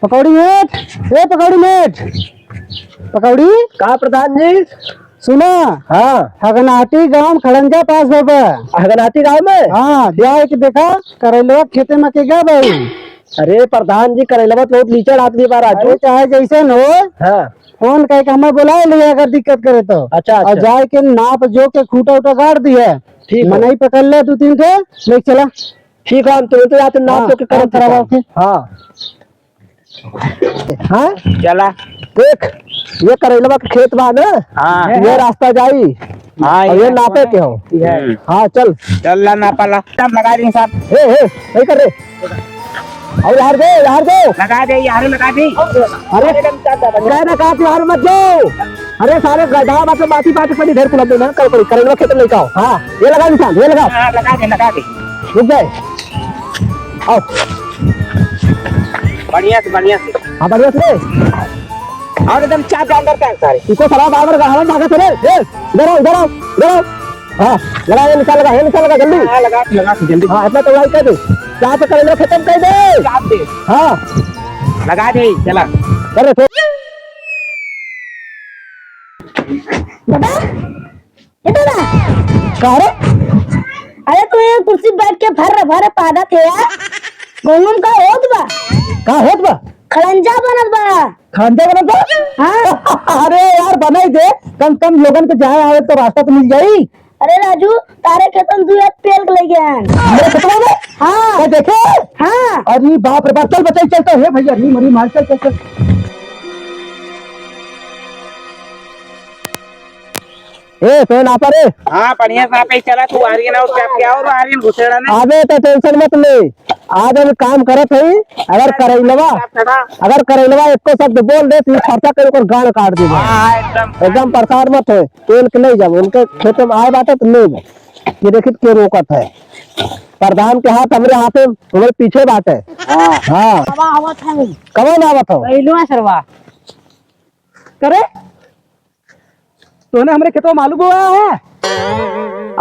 पकौड़ी met, ए पकौड़ी met, पकौड़ी कहा प्रधान जी। सुना। हाँ हगनाटी गांव खड़ंजा पास बाबा। हगनाती गाँव में। हाँ जाए के देखा करेलवा खेते में के गया भाई। अरे प्रधान जी करेलवा तो बहुत लीचड़ आदमी बार अरे चाहे जैसे न हो हाँ फोन कह के हमें बुला लिया अगर दिक्कत करे तो। अच्छा और जाए के नाप जो के खूटा उटा गाड़ दी है। ठीक है। मनई पकड़ ले 2-3 ठे ले चला। ठीक है हम तुरंत जाते नाप के हाँ, करब करवा के। हाँ हाँ चला देख ये करेलवा के खेत बा ना। हाँ ये रास्ता जाई हाँ और ये नापे के हो। हाँ चल चल ला ना पाला तब लगा देंगे साहब। हे नहीं कर रे और यार दे लगा दे यार लगा दे। अरे कहना कहा यार मत जाओ। अरे सारे गधा बात बाती बात पड़ी ढेर कुल देना कल पड़ी करेलवा खेत में लेके आओ। हाँ ये लगा निशान ये लगा हाँ लगा दे रुक जाए आओ। बढ़िया से हाँ बढ़िया से और एकदम चाप अंदर का सारे इसको खराब आवर का हवा भागा रे इधर आओ हाँ लगा ये निशान लगा जल्दी। हाँ लगा जल्दी हाँ इतना तो कर दे क्या तो करेलवा खत्म कर दे। चाप दे हाँ लगा दे चला। कर रहे बाबा इधर आ। कहा रे अरे तू ये कुर्सी बैठ के भर पादा थे यार। गोंगम का होत बा कहा होत बा खड़ंजा बनत बा। खांडे बना तो हाँ अरे यार बनाई दे कम लोगन के जाए आवे तो रास्ता तो मिल जाई। अरे राजू तारे खेतन 2 हाथ पेल के ले गया। मेरे खतरा में हाँ देखे हाँ अरे बाप रे बाप चल बचाई चलता है भैया नहीं मरी मार चल ए फैन आपा रे हाँ बढ़िया से आप चला तू आर्यन और चाप के और आर्यन घुसेड़ा ने आगे तो टेंशन मत ले आज हम काम करत है। अगर करेलवा एको शब्द बोल दे तो खर्चा कर ओकर गाड़ काट दे। हाँ एकदम परेशान मत हो तेल के नहीं जाओ उनके खेत में आए बाटे तो ले जाओ। ये देखित के रोकत है प्रधान के हाथ हमारे हाथे हमारे पीछे बाटे। हाँ हवा हवा था कब आवत हो पहलुआ सरवा करे तूने हमारे खेतों में आलू बोया है।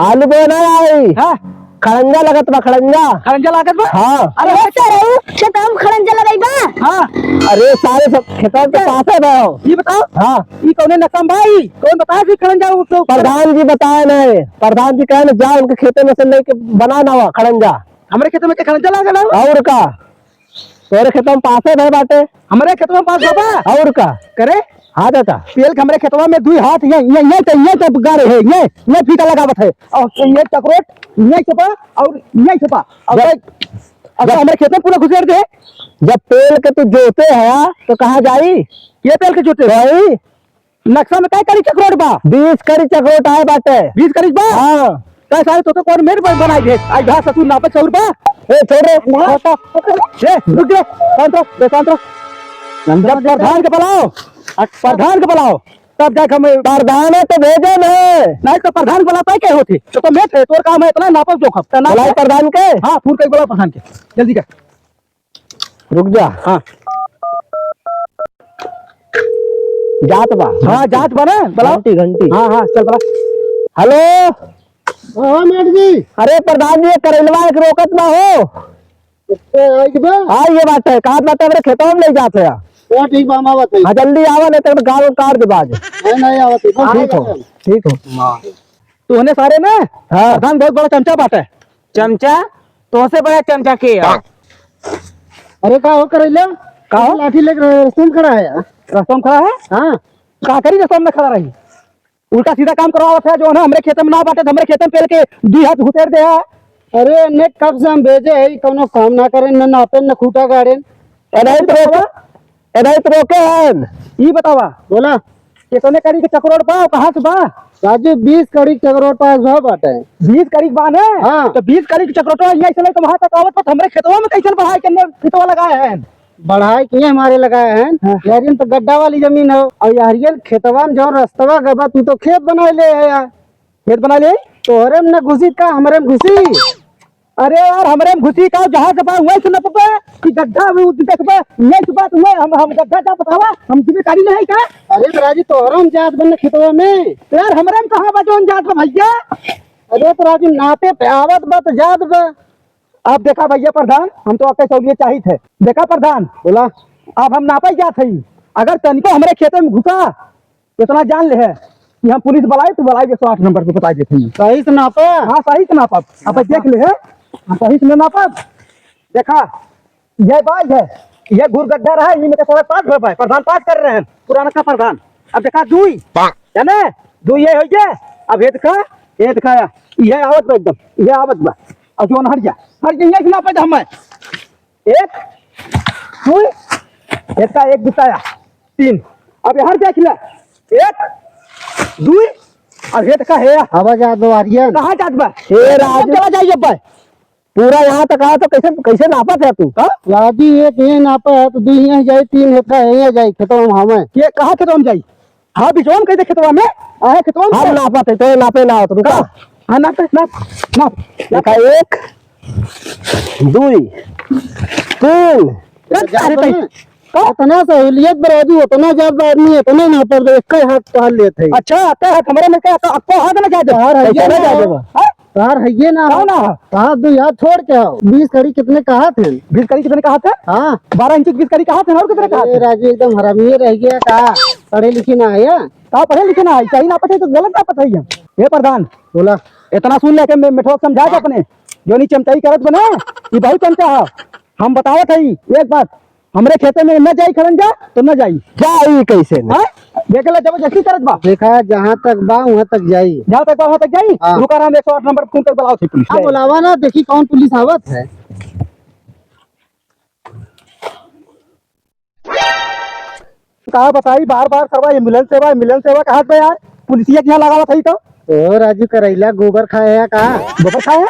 आलू बोना आई हाँ खड़ंजा लगत बा खड़ंजा खड़ंजा लागत बा। हाँ अरे बच्चा रहू खेत हम खड़ंजा लगाई बा। हाँ अरे सारे सब खेतों के पास है भाई। ये बताओ हाँ ये कौन नसम भाई कौन बताया कि खड़ंजा उसको प्रधान जी बताए नहीं प्रधान जी कहे ना जा उनके खेते में से लेके बनाना हुआ खड़ंजा हमारे खेतों में के खड़ंजा लागल है। और का तेरे खेतों में पास है भाई बाटे हमारे खेतों में पास बाबा और का करे हाँ चाचा पेल के हमारे खेतवा में 2 हाथ ये तो गारे है ये फीता लगावत है और ये चक्रोट ये छपा और ये छपा और अब हमारे खेत में पूरा घुसेड़ दे। जब पेल के तू जोते है तो कहाँ जाई ये पेल के जोते भाई नक्शा में काय करी चक्रोट बा 20 करी चक्रोट आए बाटे 20 करी बा। हाँ कैसा है तो कौन मेरे पर बनाई दे आज घास तू नापे 100 रुपया। ए छोड़ रे रुक जा शांत रहो जब प्रधान के बुलाओ प्रधान के बुलाओ तब जाके हमें प्रधान है तो भेजे नहीं तो प्रधान बुलाता है क्या होती तो मैं थे तोर काम है इतना नापक जोखम बुलाई प्रधान के हाँ फूल कई बुलाओ प्रधान के जल्दी कर। रुक जा हाँ जात बा हाँ जांच बने बुलाओ घंटी हाँ चल बुला। हेलो हाँ मैडम जी अरे प्रधान जी करेलवा एक रोकत ना हो। हाँ ये बात है कहा बात है मेरे खेतों में ले जाते हैं। ठीक बा आवत है हाँ जल्दी आवा नहीं तो गाँव काट दे बाज। नहीं आवत है ठीक हो तो होने सारे में हाँ प्रधान बहुत बड़ा चमचा बात है। चमचा तो से बड़ा चमचा के यार। अरे का हो करेला का हो लाठी लेकर रस्तम खड़ा है रस्तम खड़ा है। हाँ का करी रस्तम में खड़ा रही उल्टा सीधा काम करवावत है जो ना हमरे खेत में ना बाटे हमरे खेत में पेल के 2 हाथ घुसेड़ दे है। अरे ने कब से हम भेजे है कोनो काम ना करे न नापे न खूटा गाड़े नहीं तो रोके हैं ये बतावा बोला ये तोने करी के चक्रोट बा कहां से बा राजू 20 कड़ी चक्रोट पास बा बाटे 20 कड़ी बा ने। हाँ तो 20 कड़ी के चक्रोट यहीं से लेके वहां तक आवत तो हमरे खेतवा में कैसे बढ़ाई के खेतवा लगाए हैं बढ़ाई के हमारे लगाए हैं। यारियन तो गड्ढा वाली जमीन है और यारियन खेतवा में जो रास्तवा गबा तू तो खेत बना ले है यार खेत बना ले तो हरे में न घुसी का हमरे में घुसी। अरे यार हमरे में घुसी का जहां से बा वहीं से न पपा कि गड्ढा देखबा नहीं से बात हम गड्ढा जा बतावा हम जिम्मेदारी नहीं का। अरे राजी तो हरम जात बन खेतवा में तो यार हमरे में कहां बा जोन जात बा भैया। अरे तो राजी नाते पे आवत बा तो जात बा। आप देखा भैया प्रधान हम तो आपके सहूलियत चाहिए थे। देखा प्रधान बोला अब हम नापा क्या थी अगर तनिको हमारे खेत में घुसा इतना जान ले है कि हम पुलिस बुलाए तो बुलाए 108 नंबर पे बता देते हैं। सही से नापा? हाँ सही से नापा। अब देख ले है सही से नापा। देखा ये बाज है ये घूर गड्ढा रहा है इनमें थोड़ा पास हो पाए प्रधान पास कर रहे हैं पुराना का प्रधान। अब देखा दुई जाने दुई ये हो गया। अब ये दिखाया ये आवत बा एकदम ये आवत बा और जो हट जा ये नापा था हमें एक दुई एक का एक दिखाया 3। अब हर देख ले 1 2 और ये का है आवाज आ दो आर्यन कहां जात बा ए राजू चला जाइए बा पूरा यहाँ तक आया तो कैसे कैसे नापा था तू? राजू एक ये नापा है तो 2 यहीं जाए 3 हेक्टा यहीं जाए खेतों में हमें ये कहां खेतों में जाई? हां बिचौन कैसे खेतवा में आए खेतवा में हम नापा थे तो नापे ना हो तुम का? हां नाप देखा 1 2 3 इतना सहूलियत बराजू उतना ज्यादा आदमी है उतना ना पर एक ही हाथ पाल लेते हैं। अच्छा आता है हमारे में क्या आपको हाथ ना जा दे यार है ना जा देगा यार है ये ना ना कहा दो यार छोड़ के आओ 20 कड़ी कितने कहा थे 20 कड़ी कितने कहा थे? हाँ 12 इंच 20 कड़ी कहा थे और कितने कहा थे? राजू एकदम हरामी रह गया कहा पढ़े लिखे ना आया कहा पढ़े लिखे ना आई सही ना पता तो गलत ना पता ही ये प्रधान बोला इतना सुन लेके मिठो समझा के अपने जो नहीं चमचाई करत बना ये बहुत चमचा है। हम बतावत है एक बात हमरे खेते में न जाई खरंजा तो न जाई जाई कैसे ना? देखला जबरदस्ती करत बा देखा जहाँ तक बा वहाँ तक जाई जहाँ तक बा वहाँ तक जाई। रुका हम 108 नंबर फोन कर बुलाओ थी पुलिस बुलावा ना देखी कौन पुलिस आवत है। कहा बताई बार बार करवा एम्बुलेंस सेवा कहा पे यार पुलिसिया क्या लगावा थी तो ओ राजू करैला गोबर खाया कहा गोबर खाया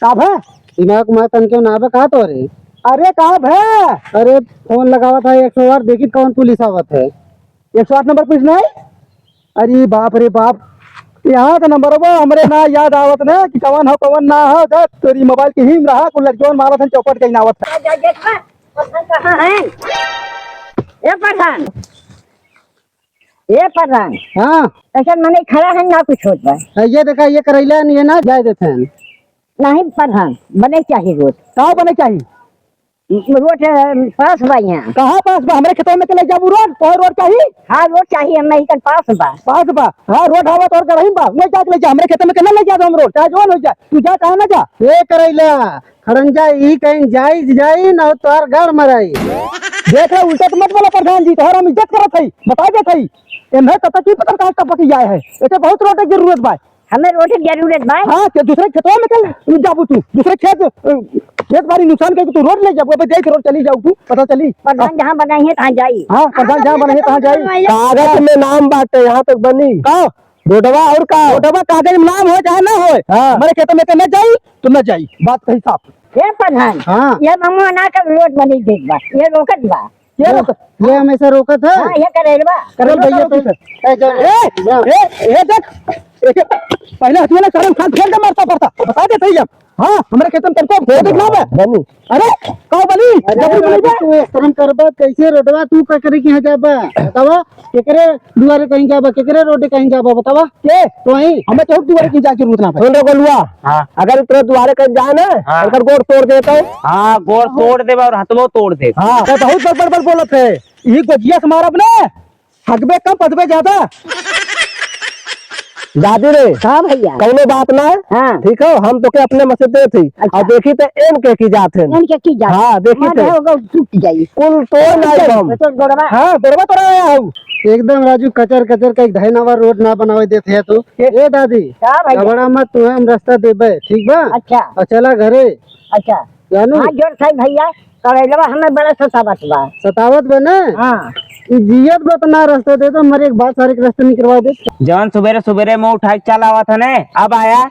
काब है दिमाग में तन क्यों ना कहा तो अरे काब है अरे फोन लगावा था 108 देखी कौन पुलिस आवत है 108 नंबर पुलिस नहीं? अरे बाप रे बाप यहाँ का नंबर वो हमरे ना याद आवत ना कि कवन हो कवन ना हो तेरी मोबाइल की हिम रहा कुल लड़कियों मारत है चौपट कहीं आवत है। कहाँ है ये प्रधान? हाँ ऐसा मैंने खड़ा है ना कुछ होता है ये देखा ये करैला नहीं है ना जाए देते हैं नहीं प्रधान बने चाहिए रोड कहाँ बने चाहिए रोड पास बा यहाँ कहाँ पास बा हमारे खेतों में चले जाबू रोड तो रोड चाहिए। हाँ रोड चाहिए हम नहीं कर पास बा हाँ रोड हवा तो और बा मैं जा ले जा हमारे खेतों में केना ले जा हम रोड चाहे जोन हो जा तू जा कहाँ ना जा ये करैला खड़ंजा ई कहीं जाई ना तोर घर मराई देख ले उल्टा तो मत बोला प्रधान जी तोहरा हम इज्जत करत है बता दे थई एमे तता की पता कहां टपक जाए है ऐसे बहुत रोड की जरूरत बा हमें रोड की जरूरत बा। हाँ के दूसरे खेतों में चल जाबू तू दूसरे खेत बारी नुकसान करके तू रोड ले जाबू अब देख रोड चली जाऊ तू पता चली प्रधान जहाँ बनाई है तहाँ जाई। हाँ प्रधान जहाँ बने कहाँ जाई कागज में नाम बाटे यहाँ तक बनी का रोडवा और का रोडवा कागज में नाम हो चाहे ना हो हमारे खेतों में न जाई तो न जाई बात सही साफ। ये प्रधान हाँ ये मम्मा ना कर रोड बनी देख बा ये रोकत बा ये हमेशा रोकत है। हाँ ये करेलवा करल भैया ए देख पहले हथियार शर्म खान फेर के मारता पड़ता बता दे सही अब। हाँ हमारे खेत में तनको देखना है बनी अरे कहो बनी तू शर्म करबा कैसे रोडवा तू का करे की जाबा बतावा केकरे दुआरे कहीं जाबा केकरे रोड कहीं जाबा बतावा के तो ही हमें चौक दुआरे की जाके जरूरत ना सुन रे गोलुआ अगर तेरे द्वारे कहीं जाए ना अगर गोड़ तोड़ देता है हाँ गोड़ तोड़ दे और हथवो तोड़ दे। हाँ बहुत बड़ बोलत है ये गोजिया से मारब ने हगबे कम पदबे ज्यादा दादी रे हाँ भैया कौनो बात ना है। हाँ ठीक है हम तो के अपने मसदे थे और देखी तो एन के की जात है इनके की जा हाँ देखी तो होगा टूट जाई कुल तोड़ नहीं कम तो गोड़वा हाँ गोड़वा तो आया हूँ एकदम राजू कचर का एक धैनावर रोड ना बनावे देते है तू ए दादी क्या भैया बड़ा मत तू हम रास्ता देबे ठीक बा अच्छा और चला घरे अच्छा जानू हाँ जोर साई भैया करेलवा हमें बड़ा सतावत बा सतावत बने हाँ जियत बा तो ना रास्ता दे तो हमारे एक बात सारे रास्ते निकलवा दे जवान सुबेरे मुँह उठा के चला हुआ था ने अब आया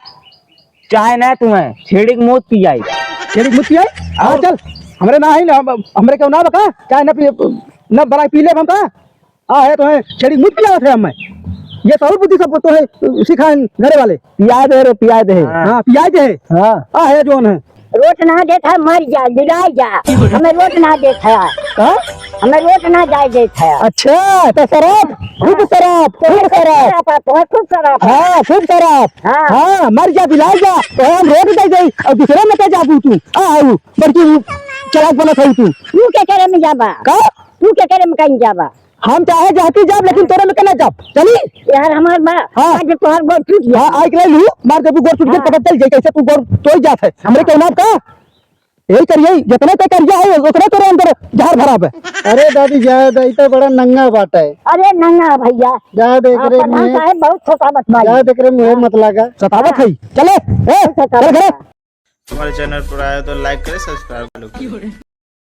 चाहे ना तुम्हें छेड़ी की मूत पी जाए छेड़ी मुत्ती आई आओ चल हमरे ना ही ना हमरे क्यों ना बका चाहे ना न बड़ा पी ले हम का हाँ है तो है छेड़ी मुत पिया थे हमें ये तो बुद्धि सब तो है सिखाए घरे वाले पिया दे हाँ पिया दे हाँ है जोन है रोट ना देता मर जा गिराई जा हमें रोट ना देता हमें रोट ना जाए देता है। अच्छा तो शराब खूब शराब खूब शराब हाँ खूब शराब हाँ। हाँ मर जा दिला जा तो हम रोड दे दे और दूसरे में क्या जाबू तू आओ बड़की चलाक बना था तू तू क्या करे में जाबा का तू क्या करे में कहीं जाबा हम चाहे जाती जाब लेकिन तोरे में केना जाब चली यार हमार बा हाँ। आज तोहर गोड़ टूट गया हां आई के लू मार देबू गोर टूट गई पता चल जाई कैसे तू गोर तोड़ जात है हमरे के नाम का यही करिए जितने ते करिया है उतने तोरे अंदर जहर भरा है अरे दादी जाए दे तो बड़ा नंगा बाटा है अरे नंगा भैया जाए देख रहे प्रधान साहब बहुत छोटा बतवाई जाए देख रहे मुझे मत लगा सतावत है चले ए चल घरे हमारे चैनल पर आए तो लाइक करें सब्सक्राइब करो।